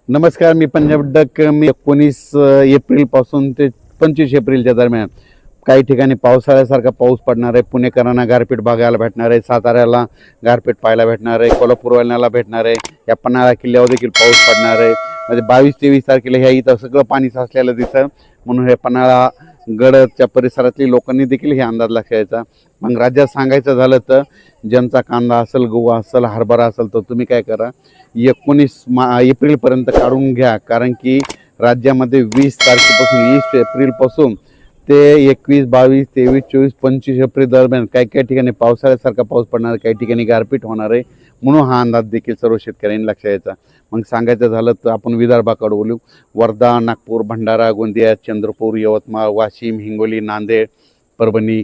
नमस्कार, मी पंजाब डक. मी 19 एप्रिलपासून ते 25 एप्रिलच्या दरम्यान काही ठिकाणी पावसाळ्यासारखा पाऊस पडणार आहे. पुणेकरांना गारपीट बघायला भेटणार आहे, साताऱ्याला गारपीट पाहायला भेटणार आहे, कोल्हापूरवाल्याला भेटणार आहे. या पन्हाळा किल्ल्यावर देखील पाऊस पडणार आहे. म्हणजे 22-23 तारखेला ह्या इथं सगळं पाणी साचलेलं दिसतं. म्हणून हे पन्हाळा गडच्या परिसरातली लोकांनी देखील हे अंदाज लक्षात घ्यायचा. मग राज्यात सांगायचं झालं तर ज्यांचा कांदा असेल, गहू असेल, हरभरा असेल तर तुम्ही काय करा, 19 एप्रिलपर्यंत काढून घ्या. कारण की राज्यामध्ये 20 तारखेपासून 20 एप्रिलपासून ते 21, 22, 23, 24, 25 एप्रिल दरम्यान काही ठिकाणी पावसाळ्यासारखा पाऊस पडणार आहे, काही ठिकाणी गारपीट होणार आहे. म्हणून हा अंदाज देखील सर्व शेतकऱ्यांनी लक्षात घ्यायचा. मग सांगायचं झालं तर आपण विदर्भाकडे बोलू. वर्धा, नागपूर, भंडारा, गोंदिया, चंद्रपूर, यवतमाळ, वाशिम, हिंगोली, नांदेड, परभणी,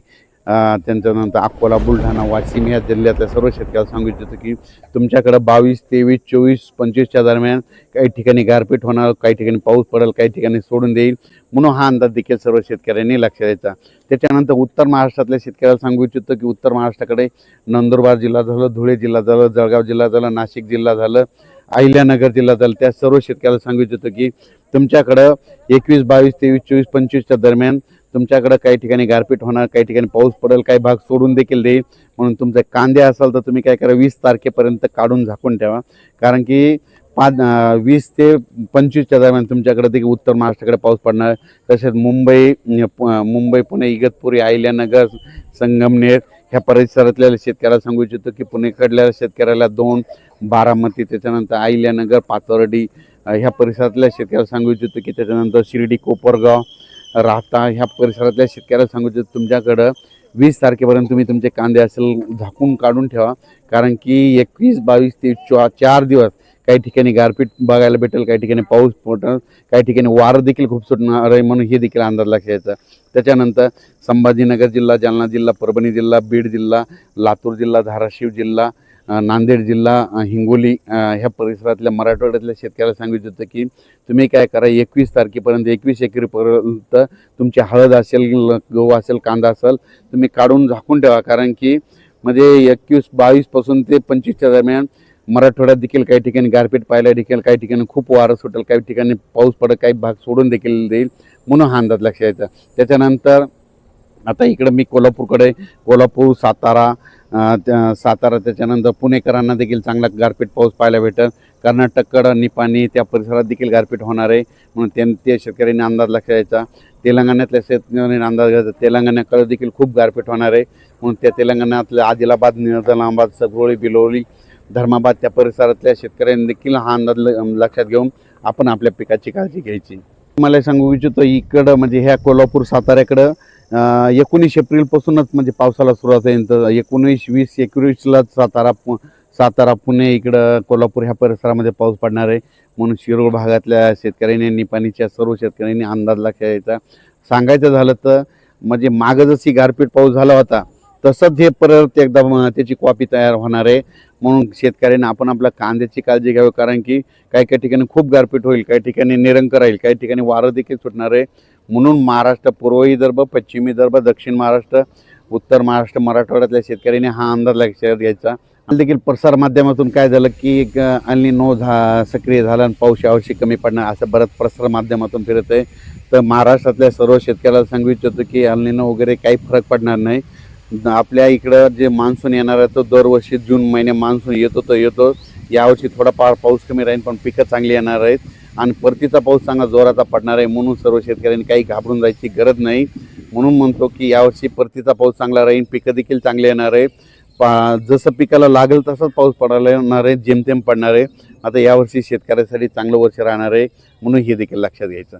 त्यांच्यानंतर अकोला, बुलढाणा, वाशिम या जिल्ह्यातल्या सर्व शेतकऱ्याला सांगू इच्छितो की तुमच्याकडं 22, 23, 24, 25च्या दरम्यान काही ठिकाणी गारपीट होणार, काही ठिकाणी पाऊस पडेल, काही ठिकाणी सोडून देईल. म्हणून हा अंदाज देखील सर्व शेतकऱ्यांनी लक्षात द्यायचा. त्याच्यानंतर उत्तर महाराष्ट्रातल्या शेतकऱ्याला सांगू इच्छितो की उत्तर महाराष्ट्राकडे नंदुरबार जिल्हा झालं, धुळे जिल्हा झालं, जळगाव जिल्हा झालं, नाशिक जिल्हा झालं, अहिल्यानगर जिल्हा झालं, त्या सर्व शेतकऱ्याला सांगू इच्छितो की तुमच्याकडं 21, 22, 23, 24, 25च्या दरम्यान तुमच्याकडे काही ठिकाणी गारपीट होणार, काही ठिकाणी पाऊस पडेल, काही भाग सोडून देखील देईल. म्हणून तुमचे कांदे असाल तर तुम्ही काय करा, 20 तारखेपर्यंत काढून झाकून ठेवा. कारण की 20 ते 25च्या दरम्यान तुमच्याकडे देखील उत्तर महाराष्ट्राकडे पाऊस पडणार. तसेच मुंबई, पुणे, इगतपुरी, अहिल्यानगर, संगमनेर ह्या परिसरातल्या शेतकऱ्याला सांगू इच्छितो की पुणेकडल्या शेतकऱ्याला 2, बारामती, त्याच्यानंतर अहिल्यानगर, पाथर्डी ह्या परिसरातल्या शेतकऱ्याला सांगू इच्छितो की त्याच्यानंतर शिर्डी, कोपरगाव, राहता ह्या परिसरातल्या शेतकऱ्याला सांगू इच्छितो तुमच्याकडं 20 तारखेपर्यंत तुम्ही तुमचे कांदे असेल झाकून काढून ठेवा. कारण की 21, 22, 23, 4 दिवस काही ठिकाणी गारपीट बघायला भेटेल, काही ठिकाणी पाऊस पडेल, काही ठिकाणी वारं देखील खूप सुटणार आहे. म्हणून हे देखील अंदाज लक्षात घ्यायचा. त्याच्यानंतर संभाजीनगर जिल्हा, जालना जिल्हा, परभणी जिल्हा, बीड जिल्हा, लातूर जिल्हा, धाराशिव जिल्हा, नांदेड जिल्हा, हिंगोली ह्या परिसरातल्या मराठवाड्यातल्या शेतकऱ्याला सांगू इच्छितो की तुम्ही काय करा, 21 तारखेपर्यंत 21 एप्रिलपर्यंत तुमची हळद असेल, गहू असेल, कांदा असेल तुम्ही काढून झाकून ठेवा. कारण की म्हणजे 21, 22 पासून ते 25च्या दरम्यान मराठवाड्यात देखील काही ठिकाणी गारपीट पाहायला देखील, काही ठिकाणी खूप वारं सुटेल, काही ठिकाणी पाऊस पडेल, काही भाग सोडून देखील देईल. म्हणून हा अंदाज लक्षात घ्यायचा. त्याच्यानंतर आता इकडं मी कोल्हापूर, सातारा त्याच्यानंतर पुणेकरांना देखील चांगला गारपीट पाऊस पाहायला भेटेल. कर्नाटककडं निपाणी त्या परिसरात देखील गारपीट होणार आहे. म्हणून ते शेतकऱ्यांनी अंदाज लक्षात घ्यायचा. तेलंगणातल्या शेतकऱ्यांनी अंदाज घ्यायचा, तेलंगणाकडे देखील खूप गारपीट होणार आहे. म्हणून त्या तेलंगणातल्या आदिलाबाद, निजामाबाद, सगरोळी, बिलोली, धर्माबाद त्या परिसरातल्या शेतकऱ्यांनी देखील हा अंदाज लक्षात घेऊन आपण आपल्या पिकाची काळजी घ्यायची. मला सांगू इच्छितो इकडं म्हणजे ह्या कोल्हापूर, साताऱ्याकडं 19 एप्रिलपासूनच म्हणजे पावसाला सुरुवात आहे. तर 19, 20, 21ला सातारा, पुणे, इकडं कोल्हापूर ह्या परिसरामध्ये पाऊस पडणार आहे. म्हणून शिरोळ भागातल्या शेतकऱ्यांनी, निपाणीच्या सर्व शेतकऱ्यांनी अंदाज लक्षात घ्यायचा. सांगायचं झालं तर म्हणजे मागं जशी गारपीट पाऊस झाला होता तसंच हे परत एकदा त्याची कॉपी तयार होणार आहे. म्हणून शेतकऱ्यांनी आपण आपल्या कांद्याची काळजी घ्यावी. कारण की काही ठिकाणी खूप गारपीट होईल, काही ठिकाणी निरंकर राहील, काही ठिकाणी वारं देखील सुटणार आहे. म्हणून महाराष्ट्र, पूर्व विदर्भ, पश्चिम विदर्भ, दक्षिण महाराष्ट्र, उत्तर महाराष्ट्र, मराठवाड्यातल्या शेतकऱ्यांनी हा अंदाज लक्षात घ्यायचा. देखील प्रसार माध्यमातून काय झालं की एल निनो सक्रिय झाला आणि पाऊस यावर्षी कमी पडणार असं बरंच प्रसार माध्यमातून फिरत आहे. तर महाराष्ट्रातल्या सर्व शेतकऱ्याला सांगू इच्छितो की एल निनो वगैरे काही फरक पडणार नाही. आपल्या इकडं जे मान्सून येणार आहे तो दरवर्षी जून महिने मान्सून येतो. यावर्षी थोडाफार पाऊस कमी राहील, पण पिकं चांगली येणार आहेत आणि परतीचा पाऊस चांगला जोराचा पडणार आहे. म्हणून सर्व शेतकऱ्यांनी काही घाबरून जायची गरज नाही. म्हणून म्हणतो की यावर्षी परतीचा पाऊस चांगला राहील, पिकं देखील चांगले येणार आहे. जसं पिकाला लागेल तसंच पाऊस पडायला येणार आहे, जेमतेम पडणार आहे. आता यावर्षी शेतकऱ्यासाठी चांगलं वर्ष राहणार आहे. म्हणून हे देखील लक्षात घ्यायचं.